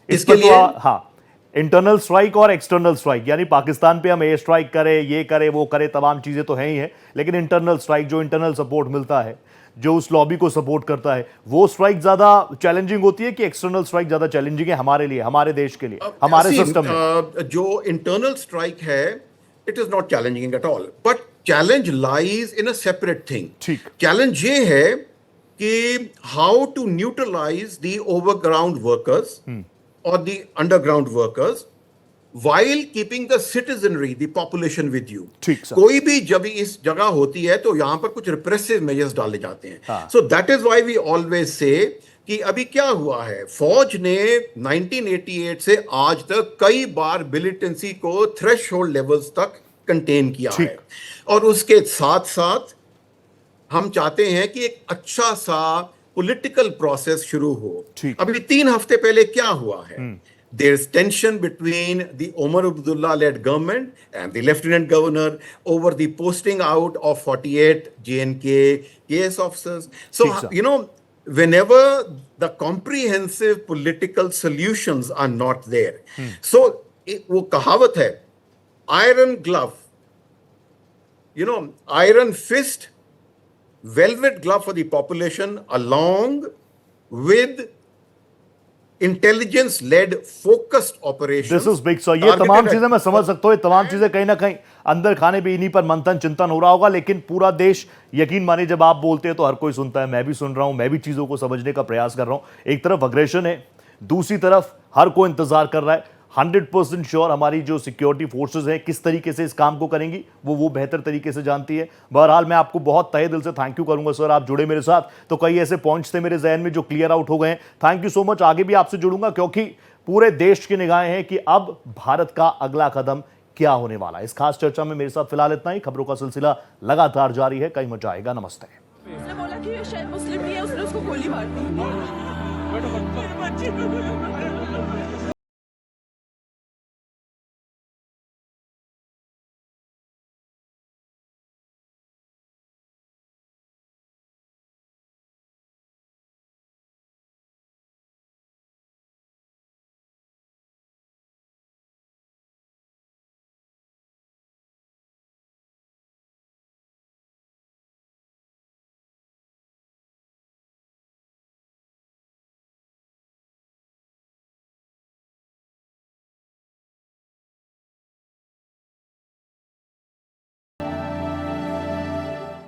इसके लिए हाँ, इंटरनल स्ट्राइक और एक्सटर्नल स्ट्राइक, यानी पाकिस्तान पे हम एयर स्ट्राइक करें, ये करें, वो करें, तमाम चीजें तो हैं ही है, लेकिन इंटरनल स्ट्राइक, जो इंटरनल सपोर्ट मिलता है, जो उस लॉबी को सपोर्ट करता है, वो स्ट्राइक ज्यादा चैलेंजिंग होती है कि एक्सटर्नल स्ट्राइक ज्यादा चैलेंजिंग है हमारे लिए, हमारे देश के लिए, हमारे सिस्टम में? जो इंटरनल स्ट्राइक है, it is not challenging at all, but challenge lies in a separate thing. ठीक। चैलेंज ये है कि how to neutralise the overground workers or the underground workers while keeping the citizenry, the population with you. ठीक सर। कोई भी जब इस जगह होती है तो यहां पर कुछ repressive measures डाले जाते हैं। So that is why we always say कि अभी क्या हुआ है, फौज ने 1988 से आज तक कई बार militancy को threshold levels तक contain किया है, और उसके साथ साथ हम चाहते हैं कि एक अच्छा सा पॉलिटिकल प्रोसेस शुरू हो। अभी 3 हफ्ते पहले क्या हुआ है, there is tension between the Omar Abdullah led government and the lieutenant governor over the posting out of 48 JNK KS officers. So whenever the comprehensive political solutions are not there, so वो कहावत है, iron glove, iron fist, velvet glove for the population along with intelligence led focused operations. This is big sir. ये तमाम चीजें मैं समझ सकता हूँ, ये तमाम चीजें कहीं ना कहीं अंदर खाने भी इन्हीं पर मंथन चिंतन हो रहा होगा, लेकिन पूरा देश, यकीन मानिए जब आप बोलते हैं तो हर कोई सुनता है, मैं भी सुन रहा हूं, मैं भी चीजों को समझने का प्रयास कर रहा हूं। एक तरफ अग्रेशन है, दूसरी तरफ हर कोई इंतजार कर रहा है। 100% श्योर हमारी जो सिक्योरिटी फोर्सेस हैं किस तरीके से इस काम को करेंगी, वो बेहतर तरीके से जानती है। बहरहाल मैं आपको बहुत तहे दिल से थैंक यू करूंगा सर, आप जुड़े मेरे साथ, तो कई ऐसे पॉइंट्स थे मेरे जहन में जो क्लियर आउट हो गए हैं। Thank you so much. आगे भी आपसे जुड़ूंगा, क्योंकि पूरे देश की निगाहें हैं कि अब भारत का अगला कदम क्या होने वाला है। इस खास चर्चा में मेरे साथ फिलहाल इतना ही। खबरों का सिलसिला लगातार जारी है, कहीं मत जाएगा। नमस्ते। उसने बोला कि ये शायद मुस्लिम नहीं है, उसने उसको गोली मार दी।